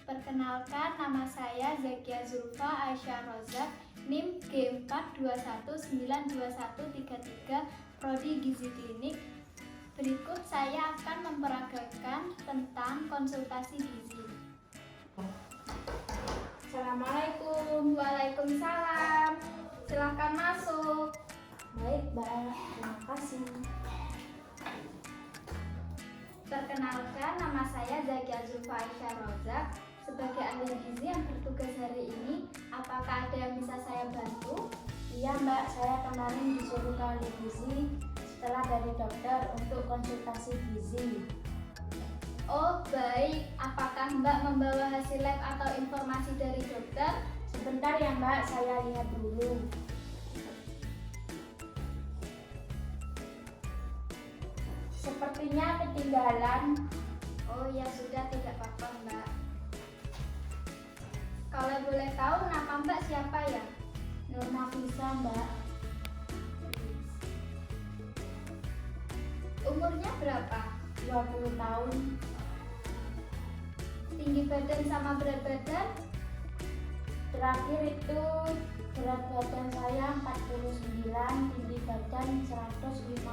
Perkenalkan, nama saya Zakia Zulfa Aisyah Rozak, NIM G421921333, Prodi Gizi Klinik. Berikut saya akan memperagakan tentang konsultasi gizi. Assalamualaikum. Waalaikumsalam. Silakan masuk. Baik, Mbak. Terima kasih. Perkenalkan, nama saya Zakia Zulfa Aisyah Rozak. Sebagai ahli gizi yang bertugas hari ini, apakah ada yang bisa saya bantu? Iya, Mbak. Saya kemarin disuruh ke ahli gizi setelah dari dokter untuk konsultasi gizi. Oh, baik. Apakah Mbak membawa hasil lab atau informasi dari dokter? Sebentar ya, Mbak. Saya lihat dulu. Sepertinya ketinggalan. Oh ya sudah, tidak apa-apa Mbak. Kalau boleh tahu nama Mbak siapa ya? Nur Nafisa, Mbak. Umurnya berapa? 20 tahun. Tinggi badan sama berat badan? Terakhir itu berat badan saya 49, tinggi badan 155.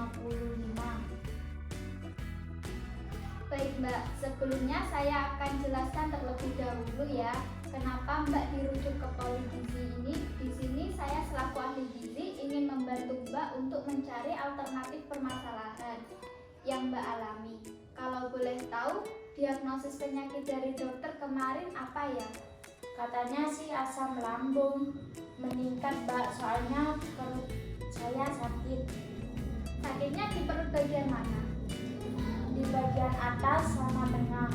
Baik Mbak, sebelumnya saya akan jelaskan terlebih dahulu ya, kenapa Mbak dirujuk ke Poligizi ini. Di sini saya selaku ahli gizi ingin membantu Mbak untuk mencari alternatif permasalahan yang Mbak alami. Kalau boleh tahu, diagnosis penyakit dari dokter kemarin apa ya? Katanya sih asam lambung meningkat, Mbak, soalnya perut saya sakit. Sakitnya di perut bagian mana? Di bagian atas sama tengah.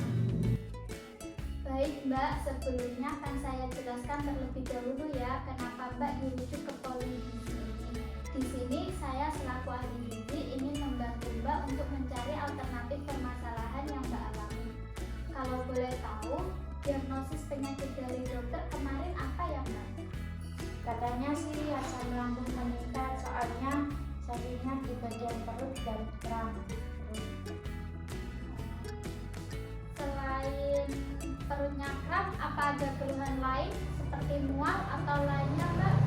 Baik Mbak, sebelumnya akan saya jelaskan terlebih dahulu ya kenapa Mbak dirujuk ke Poligizi ini. Di sini saya selaku ahli gizi ingin membantu Mbak untuk mencari alternatif permasalahan yang Mbak alami. Kalau boleh tahu, diagnosis penyakit dari dokter kemarin apa ya Mbak? Katanya sih asam lambung meningkat, soalnya sakitnya di bagian perut dan kram. Selain perutnya kram, apa ada keluhan lain seperti mual atau lainnya Mbak?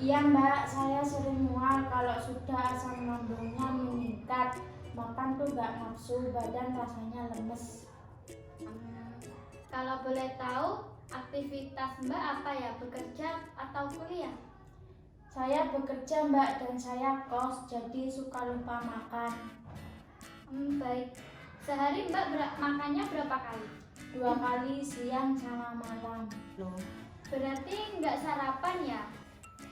Iya, Mbak, saya sering mual kalau sudah asam lambungnya meningkat. Makan tuh gak nafsu, badan rasanya lemes. Kalau boleh tahu, aktivitas Mbak apa ya? Bekerja atau kuliah? Saya bekerja, Mbak, dan saya kos, jadi suka lupa makan. Baik. Sehari Mbak makannya berapa kali? 2 kali, siang sama malam. Berarti nggak sarapan ya?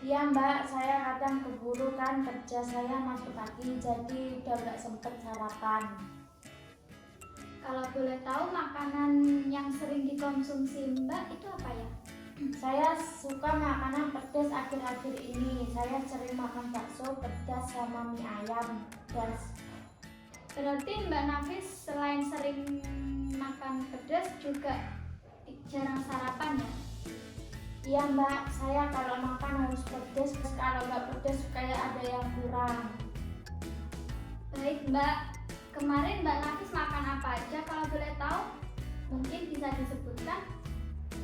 Iya, Mbak, saya kadang keburu kan kerja saya masuk pagi, jadi udah gak sempet sarapan. Kalau boleh tahu, makanan yang sering dikonsumsi Mbak itu apa ya? Saya suka makanan pedas akhir-akhir ini. Saya sering makan bakso pedas sama mie ayam pedas. Berarti Mbak Nafis selain sering makan pedas juga jarang sarapan ya? Iya, Mbak, saya kalau makan harus pedas, kalau nggak pedas kayak ada yang kurang. Baik Mbak, kemarin Mbak Nafis makan apa aja kalau boleh tahu? Mungkin bisa disebutkan?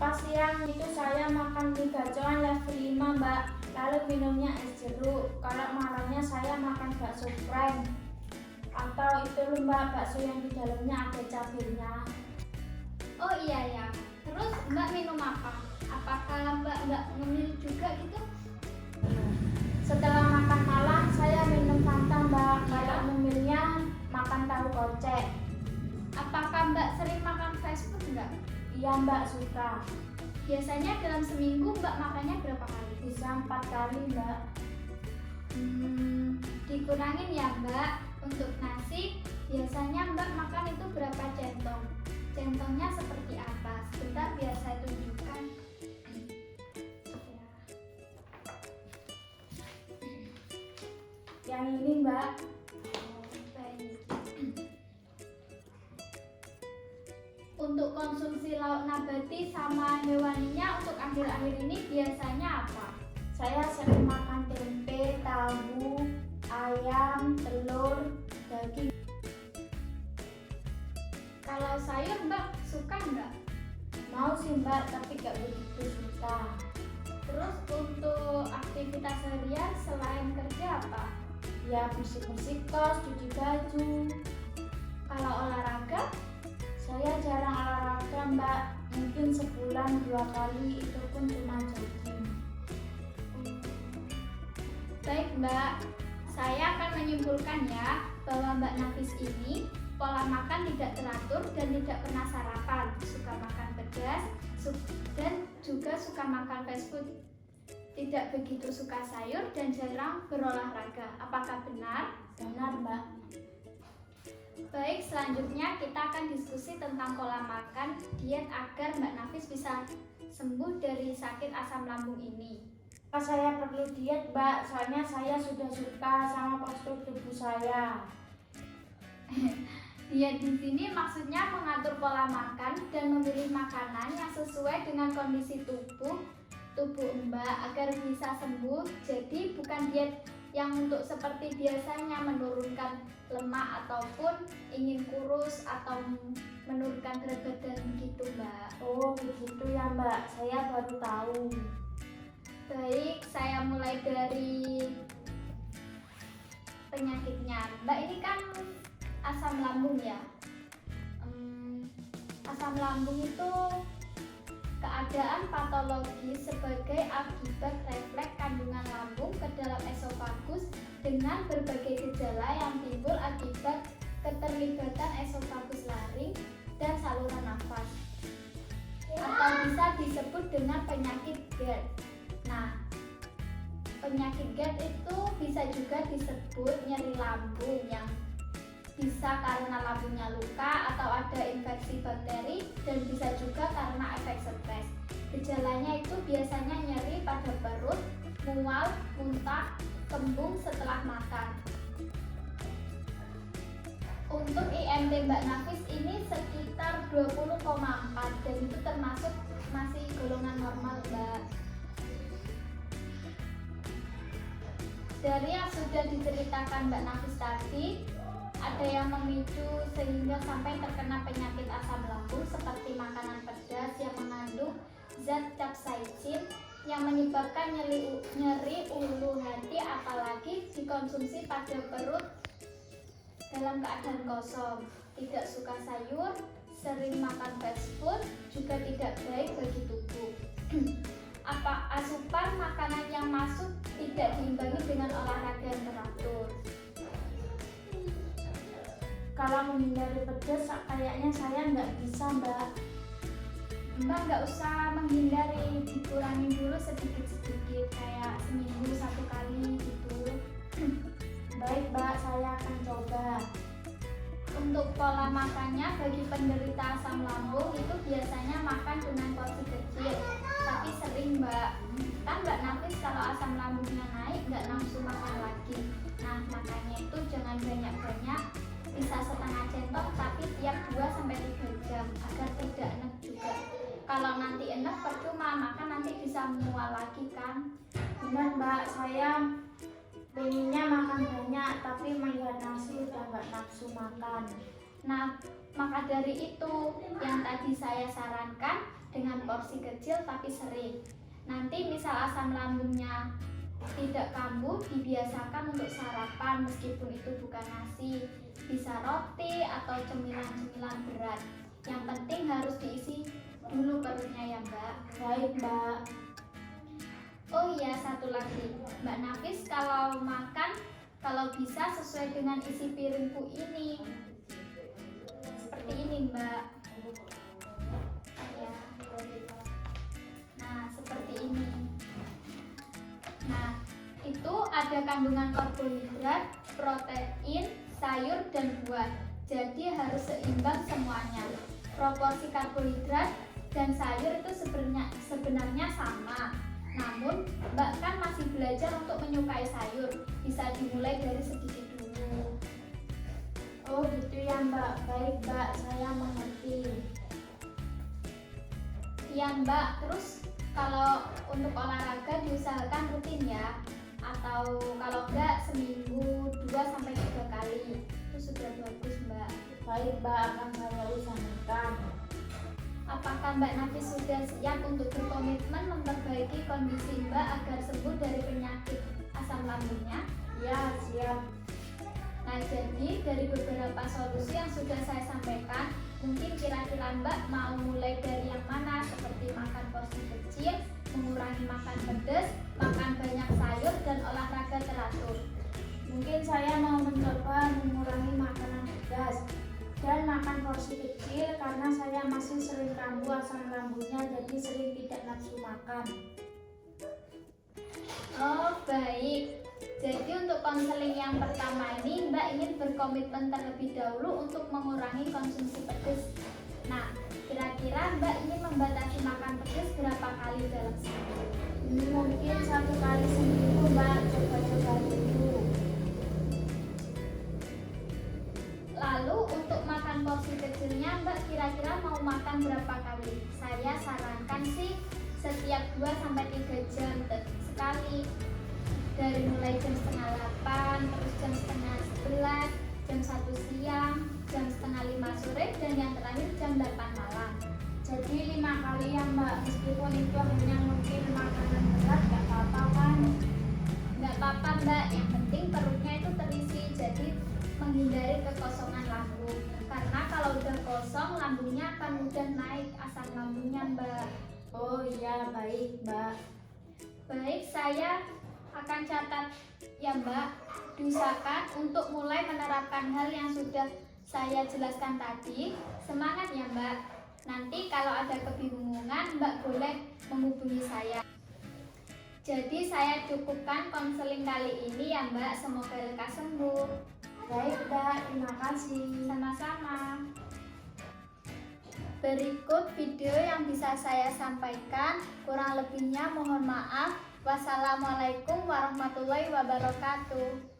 Pas siang itu saya makan mie gacoan level 5, Mbak, lalu minumnya es jeruk. Kalau malamnya saya makan bakso prime, atau itu loh, Mbak, bakso yang di dalamnya ada cabenya. Oh iya ya, terus Mbak minum apa? Apakah Mbak nggak ngemil juga gitu? Setelah makan malam saya minum Fanta, Mbak. Kalau ngemilnya makan tahu kocek. Apakah Mbak sering makan fast food nggak? Iya, Mbak, suka. Biasanya dalam seminggu Mbak makannya berapa kali? Bisa 4 kali, Mbak. Dikurangin ya Mbak. Untuk nasi, biasanya Mbak makan itu berapa centong? Centongnya seperti apa? Sebentar biar saya tunjukkan. Yang ini, Mbak. Baik. Untuk konsumsi lauk nabati sama hewaninya untuk akhir-akhir ini biasanya apa? Saya sering makan tempe, tahu, ayam, telur, daging. Kalau sayur Mbak suka nggak? Mau sih mbak, tapi gak begitu suka. Terus untuk aktivitas harian selain kerja apa? Ya bersih-bersih kos, cuci baju. Kalau olahraga? Saya jarang olahraga mbak, mungkin sebulan 2 kali, itu pun cuma jogging. Baik mbak, saya akan menyimpulkan ya bahwa Mbak Nafis ini pola makan tidak teratur dan tidak pernah sarapan, suka makan pedas, dan juga suka makan fast food. Tidak begitu suka sayur dan jarang berolahraga. Apakah benar? Benar mbak. Baik, selanjutnya kita akan diskusi tentang pola makan diet agar Mbak Nafis bisa sembuh dari sakit asam lambung ini. Saya perlu diet mbak, soalnya saya sudah suka sama postur tubuh saya. Diet di sini maksudnya mengatur pola makan dan memilih makanan yang sesuai dengan kondisi tubuh Mbak agar bisa sembuh. Jadi bukan diet yang untuk seperti biasanya menurunkan lemak ataupun ingin kurus atau menurunkan berat badan gitu Mbak. Oh begitu ya mbak, saya baru tahu. Baik, saya mulai dari penyakitnya. Mbak ini kan asam lambung ya. Asam lambung itu keadaan patologis sebagai akibat refleks kandungan lambung ke dalam esofagus dengan berbagai gejala yang timbul akibat keterlibatan esofagus laring dan saluran nafas, atau bisa disebut dengan penyakit GERD. Nah, penyakit GERD itu bisa juga disebut nyeri lambung yang bisa karena lambungnya luka atau ada infeksi bakteri dan bisa juga karena efek stres. Gejalanya itu biasanya nyeri pada perut, mual, muntah, kembung setelah makan. Untuk IMT Mbak Nafis ini sekitar 20,4 dan itu termasuk masih golongan normal Mbak. Dari yang sudah diceritakan Mbak Nafis tadi, ada yang memicu sehingga sampai terkena penyakit asam lambung seperti makanan pedas yang mengandung zat capsaicin yang menyebabkan nyeri ulu hati, apalagi dikonsumsi pada perut dalam keadaan kosong. Tidak suka sayur, sering makan fast food juga tidak baik bagi tubuh. Asupan makanan yang masuk tidak diimbangi dengan olahraga yang teratur. Kalau menghindari pedas kayaknya saya nggak bisa mbak. Mbak nggak usah menghindari, dikurangi dulu sedikit-sedikit, kayak seminggu 1 kali gitu. Baik mbak, saya akan coba. Untuk pola makannya bagi penderita asam lambung itu biasanya makan dengan porsi kecil, tapi sering Mbak. Kan Mbak Nafis kalau asam lambungnya naik nggak nafsu makan lagi. Nah makanya itu jangan banyak-banyak, bisa setengah centong tapi tiap 2-3 jam agar tidak enak juga. Kalau nanti enak percuma, maka nanti bisa mual lagi kan. Benar mbak, saya pengennya makan banyak tapi melihat nasi udah nggak nafsu makan. Nah maka dari itu yang tadi saya sarankan dengan porsi kecil tapi sering. Nanti misal asam lambungnya tidak kambuh, dibiasakan untuk sarapan meskipun itu bukan nasi, bisa roti atau cemilan-cemilan berat. Yang penting harus diisi dulu perutnya ya Mbak. Baik mbak. Oh iya, satu lagi Mbak Nafis kalau makan, kalau bisa sesuai dengan isi piringku ini. Seperti ini Mbak ya. Nah seperti ini. Nah itu ada kandungan karbohidrat, protein, sayur dan buah. Jadi harus seimbang semuanya. Proporsi karbohidrat dan sayur itu sebenarnya sama. Namun, Mbak kan masih belajar untuk menyukai sayur. Bisa dimulai dari sedikit dulu. Oh gitu ya mbak. Baik mbak, saya mengerti. Iya Mbak, terus kalau untuk olahraga diusahakan rutin ya. Atau kalau enggak seminggu 2-3 kali. Itu sudah bagus Mbak. Baik mbak, akan saya usahakan. Apakah Mbak Nafis sudah siap untuk berkomitmen memperbaiki kondisi Mbak agar sembuh dari penyakit asam lambungnya? Ya, siap. Nah, jadi dari beberapa solusi yang sudah saya sampaikan, mungkin kira-kira Mbak mau mulai dari yang mana? Seperti makan porsi kecil, mengurangi makan pedas, makan banyak sayur, dan olahraga teratur. Mungkin saya mau mencoba mengurangi makanan pedas dan makan porsi kecil karena saya masih sering kambuh asam lambungnya, jadi sering tidak nafsu makan. Oh, baik. Jadi untuk konseling yang pertama ini Mbak ingin berkomitmen terlebih dahulu untuk mengurangi konsumsi pedas. Nah, kira-kira Mbak ingin membatasi makan pedas berapa kali dalam seminggu? Mungkin 1 kali seminggu, Mbak. Coba-coba dulu. Lalu untuk makan porsi kecilnya Mbak kira-kira mau makan berapa kali? Saya sarankan sih setiap 2-3 jam sekali. Dari mulai jam setengah 8, terus jam setengah 11, jam 1 siang, jam setengah 5 sore, dan yang terakhir jam 8 malam. Jadi 5 kali ya, Mbak. Meskipun itu hanya mungkin makanan berat, gak apa-apa kan? Nggak apa-apa Mbak, yang penting perutnya itu terisi, jadi menghindari kekosongan lambung. Karena kalau udah kosong, lambungnya akan mudah naik asam lambungnya Mbak. Oh iya, baik, Mbak. Baik, saya akan catat ya Mbak. Diusahakan untuk mulai menerapkan hal yang sudah saya jelaskan tadi. Semangat ya Mbak. Nanti kalau ada kebingungan Mbak boleh menghubungi saya. Jadi saya cukupkan konseling kali ini ya Mbak. Semoga lekas sembuh. Baik, Mbak. Terima kasih. Sama-sama. Berikut video yang bisa saya sampaikan. Kurang lebihnya mohon maaf. Wassalamualaikum warahmatullahi wabarakatuh.